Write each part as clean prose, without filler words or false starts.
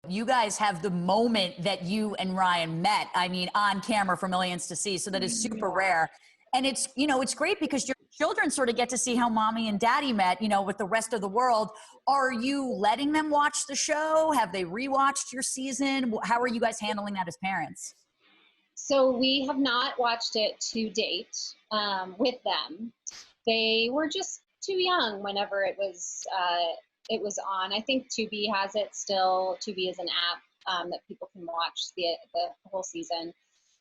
you guys have the moment that you and Ryan met, I mean, on camera for millions to see. So that is super rare. And it's, you know, it's great because your children sort of get to see how mommy and daddy met, you know, with the rest of the world. Are you letting them watch the show? Have they rewatched your season? How are you guys handling that as parents? So we have not watched it to date with them. They were just too young whenever it was on. I think Tubi has it still. Tubi is an app that people can watch the whole season.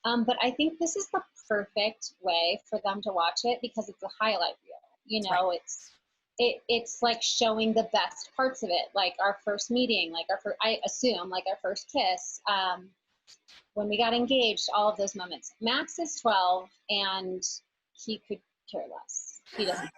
But I think this is the perfect way for them to watch it because it's a highlight reel. You know, right. It's like showing the best parts of it, like our first meeting, like I assume like our first kiss, when we got engaged, all of those moments. Max is 12 and he could care less. He doesn't.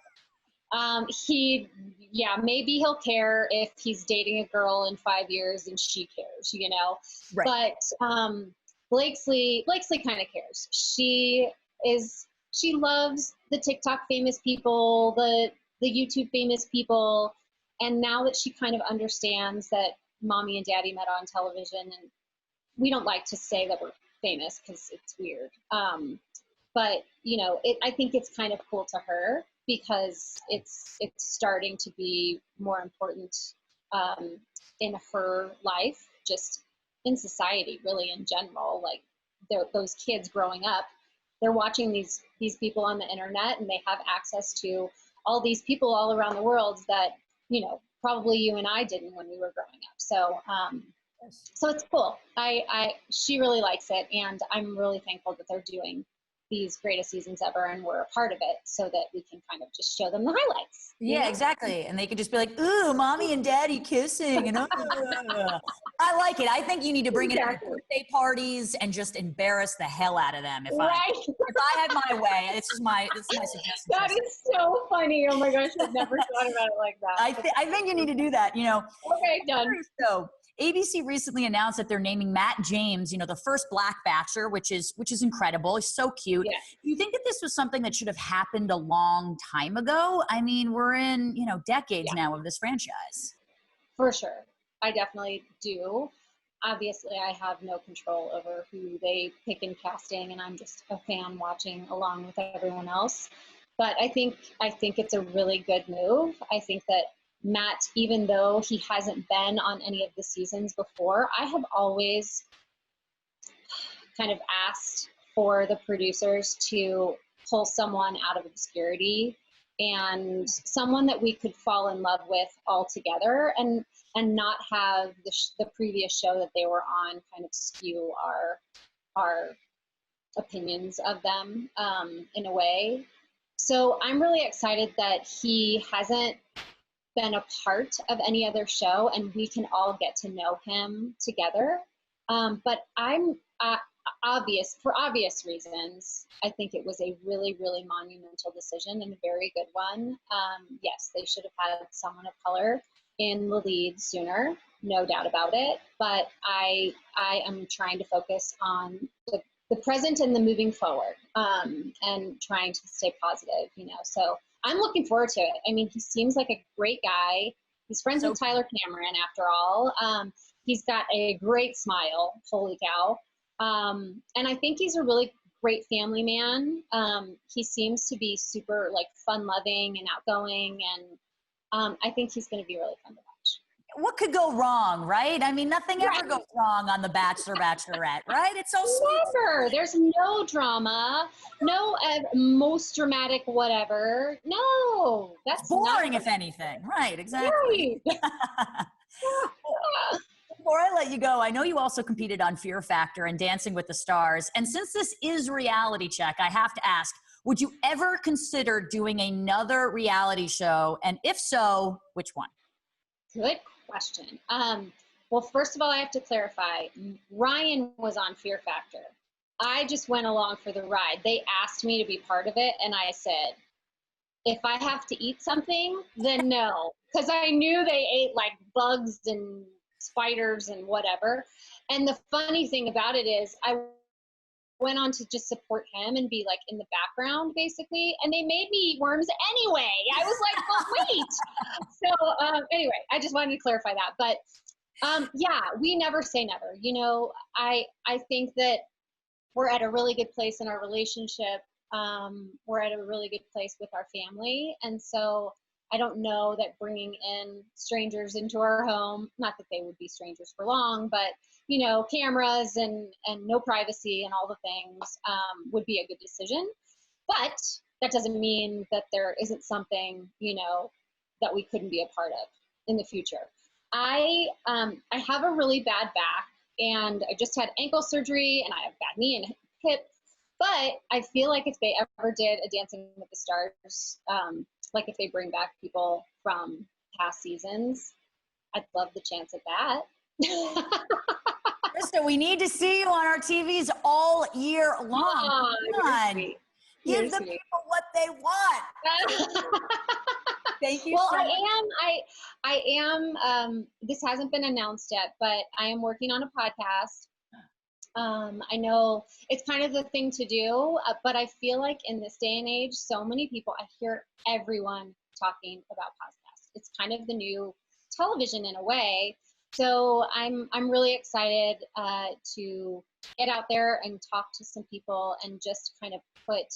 Maybe he'll care if he's dating a girl in 5 years and she cares, you know. Right. But Blakeslee kind of cares. She loves the TikTok famous people, the YouTube famous people, and now that she kind of understands that mommy and daddy met on television, and we don't like to say that we're famous because it's weird. But you know, I think it's kind of cool to her because it's starting to be more important in her life, just in society, really in general. Like those kids growing up, they're watching these people on the internet, and they have access to all these people all around the world that, you know, probably you and I didn't when we were growing up. So so it's cool. She really likes it, and I'm really thankful that they're doing these greatest seasons ever and we're a part of it so that we can kind of just show them the highlights. Yeah, exactly. And they could just be like, ooh, mommy and daddy kissing. And I like it. I think you need to bring it to birthday parties and just embarrass the hell out of them. If I had my way, this is my suggestion. That is so funny. Oh my gosh, I've never thought about it like that. I think you need to do that, you know. Okay, done. So ABC recently announced that they're naming Matt James, you know, the first Black Bachelor, which is incredible. He's so cute. Yeah. Do you think that this was something that should have happened a long time ago? I mean, we're in, you know, decades now of this franchise. For sure. I definitely do. Obviously, I have no control over who they pick in casting, and I'm just a fan watching along with everyone else. But I think it's a really good move. I think that Matt, even though he hasn't been on any of the seasons before, I have always kind of asked for the producers to pull someone out of obscurity and someone that we could fall in love with all together, and not have the previous show that they were on kind of skew our opinions of them in a way. So I'm really excited that he hasn't been a part of any other show and we can all get to know him together. But I'm for obvious reasons, I think it was a really, really monumental decision and a very good one. Yes, they should have had someone of color in the lead sooner, no doubt about it. But I am trying to focus on the present and the moving forward, and trying to stay positive, you know. So I'm looking forward to it. I mean, he seems like a great guy. He's friends with Tyler Cameron, after all. He's got a great smile. Holy cow. And I think he's a really great family man. He seems to be super like fun-loving and outgoing, and I think he's going to be really fun to watch. What could go wrong, right? I mean, nothing ever goes wrong on The Bachelor, Bachelorette, right? It's so sweet. Never. There's no drama, no most dramatic whatever. No, that's boring, if anything. Right, exactly. Right. Before I let you go, I know you also competed on Fear Factor and Dancing with the Stars. And since this is Reality Check, I have to ask, would you ever consider doing another reality show? And if so, which one? Good question. Well, first of all, I have to clarify. Ryan was on Fear Factor. I just went along for the ride. They asked me to be part of it, and I said, if I have to eat something, then no. Because I knew they ate like bugs and spiders and whatever. And the funny thing about it is I went on to just support him and be like in the background basically, and they made me eat worms anyway. I was like, well, wait. So anyway, I just wanted to clarify that. But Yeah, we never say never. You know, I think that we're at a really good place in our relationship. We're at a really good place with our family. And so I don't know that bringing in strangers into our home, not that they would be strangers for long, but, you know, cameras and no privacy and all the things would be a good decision. But that doesn't mean that there isn't something, you know, that we couldn't be a part of in the future. I have a really bad back, and I just had ankle surgery, and I have bad knee and hip. But I feel like if they ever did a Dancing with the Stars, like if they bring back people from past seasons, I'd love the chance at that. Trista, we need to see you on our TVs all year long. Oh, Come on. Give You're the sweet. people what they want. Thank you Well, so much. I am, this hasn't been announced yet, but I am working on a podcast. I know it's kind of the thing to do, but I feel like in this day and age, so many people, I hear everyone talking about podcasts. It's kind of the new television in a way. So I'm really excited to get out there and talk to some people and just kind of put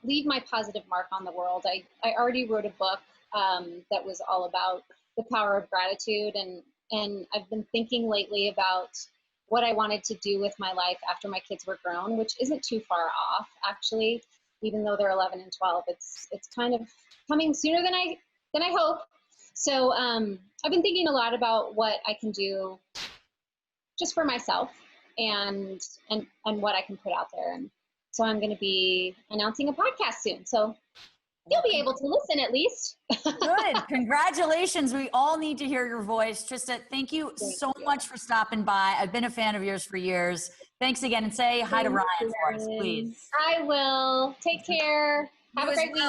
leave my positive mark on the world. I already wrote a book that was all about the power of gratitude, and I've been thinking lately about what I wanted to do with my life after my kids were grown, which isn't too far off, actually, even though they're 11 and 12. It's kind of coming sooner than I hope. So I've been thinking a lot about what I can do just for myself and what I can put out there. And so I'm going to be announcing a podcast soon. So you'll be able to listen at least. Good. Congratulations. We all need to hear your voice. Trista, thank you so much for stopping by. I've been a fan of yours for years. Thanks again. And say hi to Ryan for us, please. I will. Take care. Have a great week.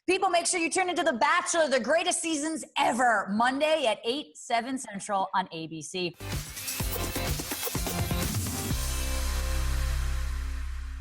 People, make sure you tune into The Bachelor, the greatest seasons ever, Monday at 8, 7 Central on ABC.